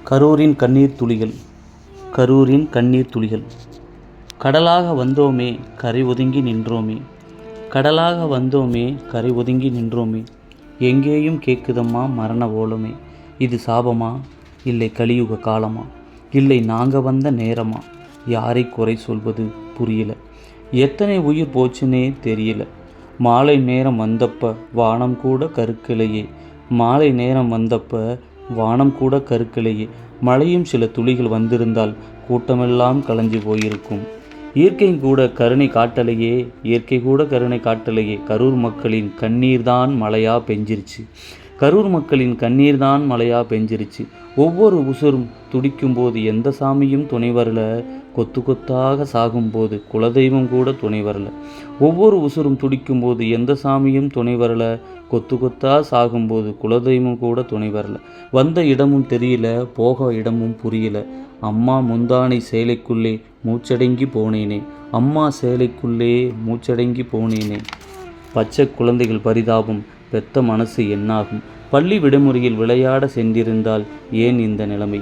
கரூரின் கண்ணீர் துளிகள். கரூரின் கண்ணீர் துளிகள். கடலாக வந்தோமே கரை ஒதுங்கி நின்றோமே, கடலாக வந்தோமே கரை ஒதுங்கி நின்றோமே, எங்கேயும் கேட்குதம்மா மரண ஓலமே. இது சாபமா இல்லை கலியுக காலமா, இல்லை நாங்கள் வந்த நேரமா, யாரை குறை சொல்வது புரியல, எத்தனை உயிர் போச்சுன்னே தெரியல. மாலை நேரம் வந்தப்ப வானம் கூட கருக்கலையே, மாலை நேரம் வந்தப்ப வானம் கூட கருக்கலையே, மழையும் சில துளிகள் வந்திருந்தால் கூட்டமெல்லாம் கலைஞ்சு போயிருக்கும். இயற்கை கூட கருணை காட்டலையே, இயற்கை கூட கருணை காட்டலையே, கரூர் மக்களின் கண்ணீர்தான் மழையா பெஞ்சிருச்சு, கரூர் மக்களின் கண்ணீர்தான் மழையா பெஞ்சிருச்சு. ஒவ்வொரு உசுரும் துடிக்கும்போது எந்த சாமியும் துணை வரல, கொத்து கொத்தாக சாகும்போது குலதெய்வம் கூட துணை வரல. ஒவ்வொரு உசுரும் துடிக்கும்போது எந்த சாமியும் துணை வரல, கொத்து கொத்தா சாகும்போது குலதெய்வம் கூட துணை வரல. வந்த இடமும் தெரியல, போக இடமும் புரியல. அம்மா முந்தானை சேலைக்குள்ளே மூச்சடங்கி போனேனே, அம்மா சேலைக்குள்ளே மூச்சடங்கி போனேனே. பச்சை குழந்தைகள் பரிதாபம், பெத்த மனசு என்னாகும். பள்ளி விடுமுறையில் விளையாட சென்றிருந்தால் ஏன் இந்த நிலைமை?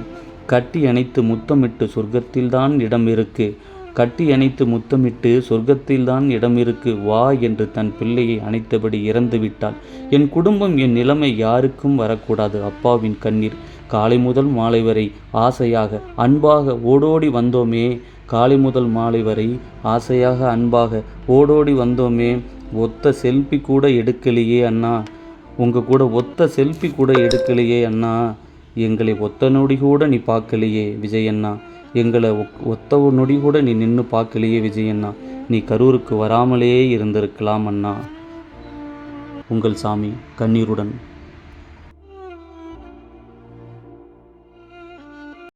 கட்டி அணைத்து முத்தமிட்டு சொர்க்கத்தில்தான் இடம் இருக்கு, கட்டி அணைத்து முத்தமிட்டு சொர்க்கத்தில்தான் இடம் இருக்கு, வா என்று தன் பிள்ளையை அணைத்தபடி இறந்து விட்டாள். என் குடும்பம், என் நிலைமை யாருக்கும் வரக்கூடாது. அப்பாவின் கண்ணீர். காலை முதல் மாலை வரை ஆசையாக அன்பாக ஓடோடி வந்தோமே, காலை முதல் மாலை வரை ஆசையாக அன்பாக ஓடோடி வந்தோமே, ஒத்த செல்ஃபி கூட எடுக்கலையே அண்ணா, உங்கள் கூட ஒத்த செல்ஃபி கூட எடுக்கலையே அண்ணா, எங்களை ஒத்த நொடி கூட நீ பார்க்கலையே விஜயண்ணா, எங்களை ஒத்த நொடி கூட நீ நின்று பார்க்கலையே விஜயண்ணா, நீ கரூருக்கு வராமலே இருந்திருக்கலாம் அண்ணா. உங்கள் சாமி கண்ணீருடன்.